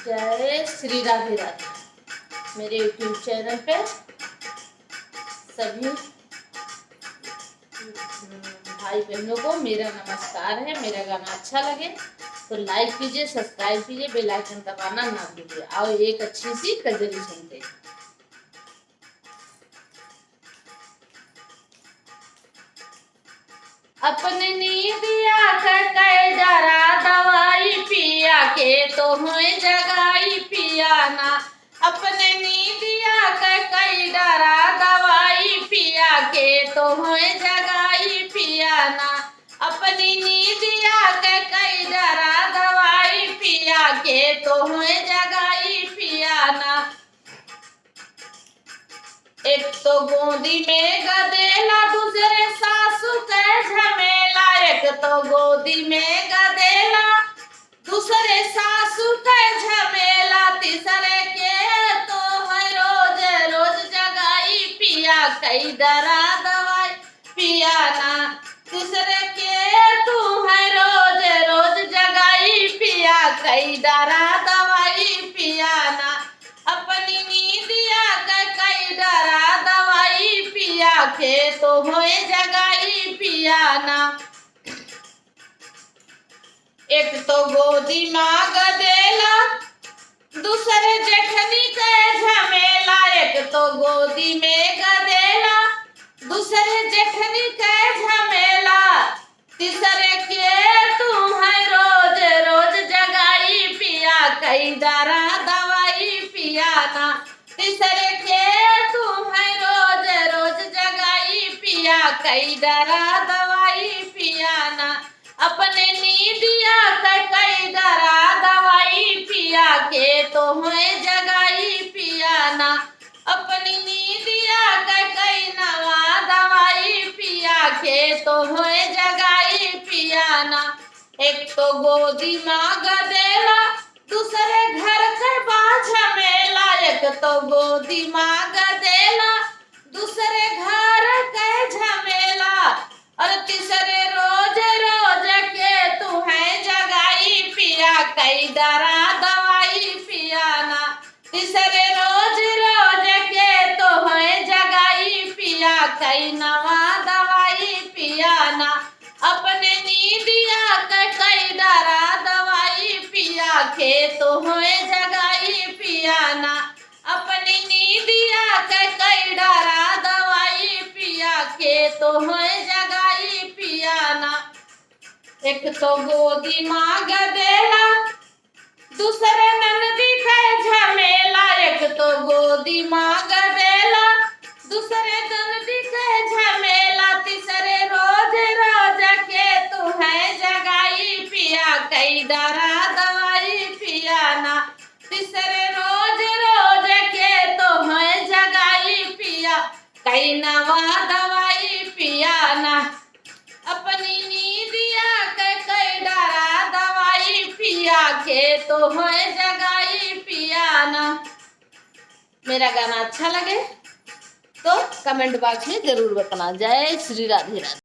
जय श्री राधे राधे। मेरे YouTube channel पे सभी भाई बहनों को मेरा नमस्कार है। मेरा गाना अच्छा लगे तो लाइक कीजिए, सब्सक्राइब कीजिए, बेल आइकन दबाना ना भूलिए। आओ एक अच्छी सी कजरी सुनते हैं। अपने नींदिया कई डरा दवाई पिया के तो हुए जगाई पिया ना। अपने नींदिया कई डरा दवाई पिया के तो हुए जगाई पिया ना। अपनी नींदिया कई डरा दवाई पिया के तो हुए जगाई पिया ना। एक तो गोदी में गदेला, दूसरे सासू के झमेला। एक तो गोदी में गदेला, दूसरे सासू के झमेला। तीसरे के तो है रोज रोज जगाई पिया कई डरा दवाई पिया ना। तीसरे के तू है रोज रोज जगाई पिया कई डरा दवाई पिया ना। अपनी नींदिया कई डरा दवाई पिया के तो होए जगाई पिया ना। एक तो गोदी माँ गदेला, दूसरे जेठनी के झमेला। एक तो गोदी में गदेला, दूसरे जेठनी के झमेला। तीसरे के तू है रोज रोज जगाई पिया कई डरा दवाई पिया ना। तीसरे के तू है रोज रोज जगाई पिया कई डरा दवाई पिया ना। अपने नींदिया कई डरा दवाई पिया के तो हुए जगाई पिया ना। अपनी नींदिया कई नवा दवाई पिया के तो हुए जगाई पिया ना। एक तो गोदी माँ गदेला, दूसरे घर के झमेला। एक तो गोदी माँ गदेला, दूसरे घर के झमेला। और तीसरे रोज रोज के तू है जगाई पिया कई डरा दवाई पिया ना। तीसरे रोज रोज के तो है जगाई पिया कई नवा दवाई पिया ना। अपने नींदिया कई डरा दवाई पिया के तो हुए जगाई पिया ना। अपनी नींदिया कई डरा दवाई पिया के तो हुए जगाई पिया ना। एक तो गोदी माँ गदेला, दूसरे ननदी के झमेला। एक तो गोदी माँ गदेला, दूसरे ननदी के झमेला। तीसरे रोज रोज के तू है जगाई पिया कई डरा दवाई पिया ना। तीसरे रोज रोज के तो है जगाई पिया कई नवा दवाई पिया ना। अपनी नींदिया कई डरा दवाई पिया के तो है जगाई पिया ना। मेरा गाना अच्छा लगे तो कमेंट बॉक्स में जरूर बताना। जय श्री राधे राधे।